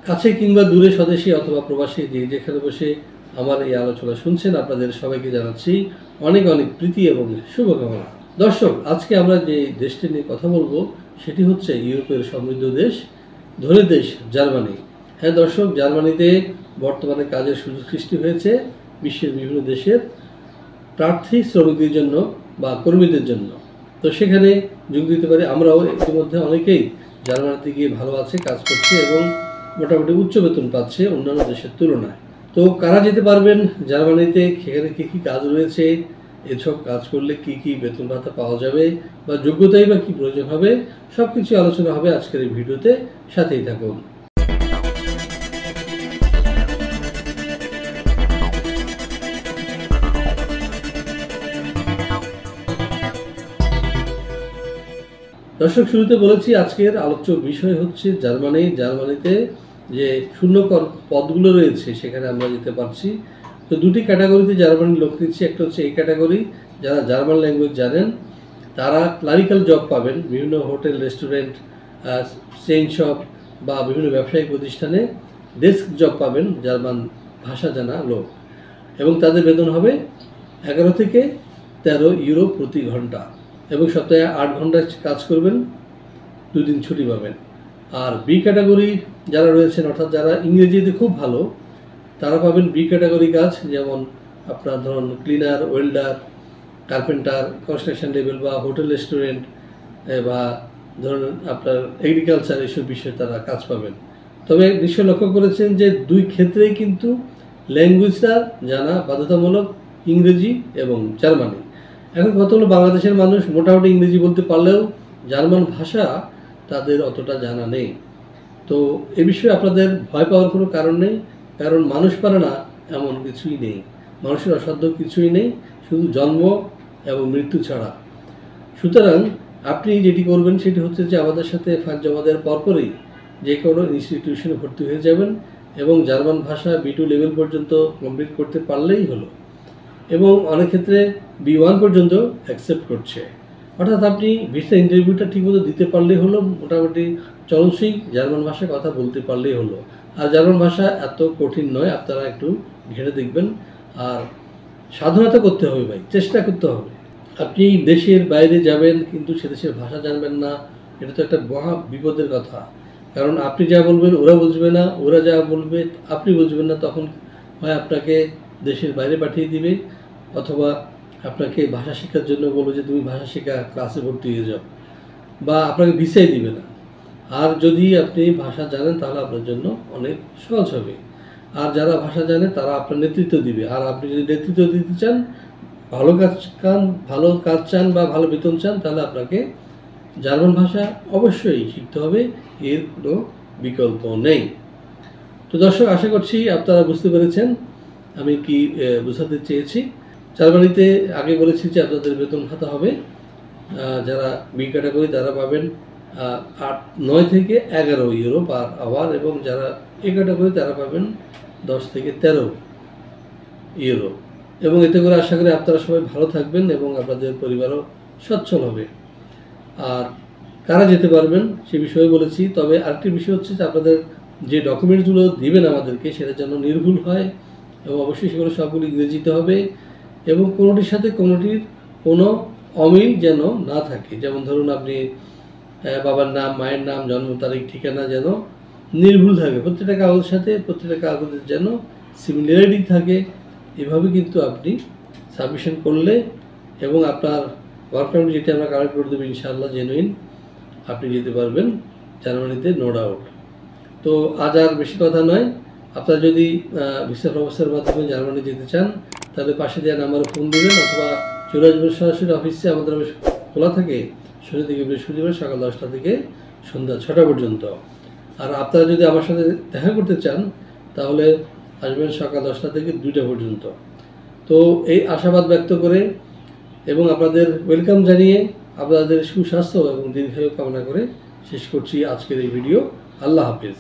কাছে কিংবা দূরে স্বদেশী অথবা প্রবাসী যে যেখানে বসে আমার এই আলোচনা শুনছেন, আপনাদের সবাইকে জানাচ্ছি অনেক অনেক প্রীতি এবং শুভকামনা। দর্শক, আজকে আমরা যে দেশটি নিয়ে কথা বলবো সেটি হচ্ছে ইউরোপের সমৃদ্ধ দেশ, ধনী দেশ জার্মানি। হ্যাঁ দর্শক, জার্মানিতে বর্তমানে কাজের সুযোগ সৃষ্টি হয়েছে বিশ্বের বিভিন্ন দেশের প্রার্থী শ্রমিকদের জন্য বা কর্মীদের জন্য। তো সেখানে যোগ দিতে পারি আমরাও। ইতিমধ্যে অনেকেই জার্মানিতে গিয়ে ভালো আছে, কাজ করছে এবং মোটামুটি উচ্চ বেতন পাচ্ছে অন্যান্য দেশের তুলনায়। তো কারা যেতে পারবেন জার্মানিতে, সেখানে কী কী কাজ রয়েছে, এসব কাজ করলে কি কি বেতন ভাতা পাওয়া যাবে বা যোগ্যতাই বা কি প্রয়োজন হবে, সব কিছু আলোচনা হবে আজকের এই ভিডিওতে। সাথেই থাকুন। দর্শক, শুরুতে বলেছি আজকের আলোচ্য বিষয় হচ্ছে জার্মানিতে যে শূন্যকর পদগুলো রয়েছে সেখানে আমরা যেতে পারছি। তো দুটি ক্যাটাগরিতে জার্মানির লোক নিচ্ছে। একটা হচ্ছে এই ক্যাটাগরি, যারা জার্মান ল্যাঙ্গুয়েজ জানেন তারা ক্লারিক্যাল জব পাবেন বিভিন্ন হোটেল, রেস্টুরেন্ট, চেইন শপ বা বিভিন্ন ব্যবসায়িক প্রতিষ্ঠানে ডেস্ক জব পাবেন জার্মান ভাষা জানা লোক, এবং তাদের বেতন হবে 11 থেকে 13 ইউরো প্রতি ঘন্টা, এবং সপ্তাহে 8 ঘন্টা কাজ করবেন, 2 দিন ছুটি পাবেন। আর বি ক্যাটাগরি যারা রয়েছেন, অর্থাৎ যারা ইংরেজিতে খুব ভালো, তারা পাবেন বি ক্যাটাগরি কাজ, যেমন আপনার ধরুন cleaner, welder, carpenter, construction level বা হোটেল, রেস্টুরেন্ট বা ধরুন আপনার এগ্রিকালচার, এইসব বিষয়ে তারা কাজ পাবেন। তবে নিশ্চয় লক্ষ্য করেছেন যে দুই ক্ষেত্রেই কিন্তু ল্যাঙ্গুয়েজটা জানা বাধ্যতামূলক, ইংরেজি এবং জার্মানি। এখন কথা হলো, বাংলাদেশের মানুষ মোটামুটি ইংরেজি বলতে পারলেও জার্মান ভাষা তাদের অতটা জানা নেই। তো এ বিষয়ে আপনাদের ভয় পাওয়ার কোনো কারণ নেই, কারণ মানুষ পারে না এমন কিছুই নেই, মানুষের অসাধ্য কিছুই নেই, শুধু জন্ম এবং মৃত্যু ছাড়া। সুতরাং আপনি যেটি করবেন সেটি হচ্ছে যে আমাদের সাথে ফাইল জমা দেওয়ার পরপরই যে কোনো ইনস্টিটিউশনে ভর্তি হয়ে যাবেন এবং জার্মান ভাষা B2 লেভেল পর্যন্ত কমপ্লিট করতে পারলেই হলো, এবং অনেক ক্ষেত্রে B1 পর্যন্ত অ্যাকসেপ্ট করছে। অর্থাৎ আপনি ভিসা ইন্টারভিউটা ঠিকমতো দিতে পারলেই হলো, মোটামুটি চলনসই জার্মান ভাষায় কথা বলতে পারলেই হলো। আর জার্মান ভাষা এত কঠিন নয়, আপনারা একটু ঘেটে দেখবেন। আর সাধনতা করতে হবে ভাই, চেষ্টা করতে হবে। আপনি দেশের বাইরে যাবেন কিন্তু সে দেশের ভাষা জানবেন না, এটা তো একটা মহা বিপদের কথা। কারণ আপনি যা বলবেন ওরা বুঝবে না, ওরা যা বলবে আপনি বুঝবেন না, তখন হয় আপনাকে দেশের বাইরে পাঠিয়ে দিবে, অথবা আপনাকে ভাষা শেখার জন্য বলবে যে তুমি ভাষা শেখা ক্লাসে ভর্তি হয়ে যাও, বা আপনাকে ভিসাই দিবে না। আর যদি আপনি ভাষা জানেন তাহলে আপনার জন্য অনেক সহজ হবে। আর যারা ভাষা জানে তারা আপনার নেতৃত্ব দিবে। আর আপনি যদি নেতৃত্ব দিতে চান, ভালো কাজ চান বা ভালো বেতন চান, তাহলে আপনাকে জার্মান ভাষা অবশ্যই শিখতে হবে, এর কোনো বিকল্প নেই। তো দর্শক, আশা করছি আপনারা বুঝতে পেরেছেন আমি কি বোঝাতে চেয়েছি। জার্মানিতে আগে বলেছি যে আপনাদের বেতন ভাতা হবে, যারা বি ক্যাটাগরি তারা পাবেন 9 থেকে 11 ইউরো পার আওয়ার, এবং যারা এ ক্যাটাগরি তারা পাবেন 10 থেকে 13 ইউরো। এবং এতে করে আশা করি আপনারা সবাই ভালো থাকবেন এবং আপনাদের পরিবারও সচ্ছল হবে। আর কারা যেতে পারবেন সে বিষয়ে বলেছি। তবে আরেকটি বিষয় হচ্ছে যে আপনাদের যে ডকুমেন্টসগুলো দিবেন আমাদেরকে, সেটা যেন নির্ভুল হয়, এবং অবশ্যই সেগুলো সবগুলো ইংরেজিতে হবে, এবং কোনোটির সাথে কোনোটির কোনো অমিল যেন না থাকে। যেমন ধরুন আপনি বাবার নাম, মায়ের নাম, জন্ম তারিখ, ঠিকানা যেন নির্ভুল থাকে প্রত্যেকটা কাগজের সাথে, প্রত্যেকটা কাগজের যেন সিমিলারিটি থাকে। এভাবে কিন্তু আপনি সাবমিশন করলে এবং আপনার ওয়ার্ক পারমিট যেটি আমরা কালেক্ট করে দেবো ইনশাআল্লাহ জেনুইন, আপনি যেতে পারবেন জার্মানিতে, নো ডাউট। তো আজ আর বেশি কথা নয়, আপনারা যদি ভিসা প্রসেসের মাধ্যমে জার্মানি যেতে চান তাহলে পাশে দেওয়া নাম্বারে ফোন দেবেন, অথবা চলে আসবেন সরাসরি অফিসে। আমাদের অফিস খোলা থাকে শনি থেকে বৃহস্পতিবার সকাল 10টা থেকে সন্ধ্যা 6টা পর্যন্ত। আর আপনারা যদি আমার সাথে দেখা করতে চান তাহলে আসবেন সকাল 10টা থেকে 2টা পর্যন্ত। তো এই আশাবাদ ব্যক্ত করে এবং আপনাদের ওয়েলকাম জানিয়ে আপনাদের সুস্বাস্থ্য এবং দীর্ঘায়ু কামনা করে শেষ করছি আজকের এই ভিডিও। আল্লাহ হাফেজ।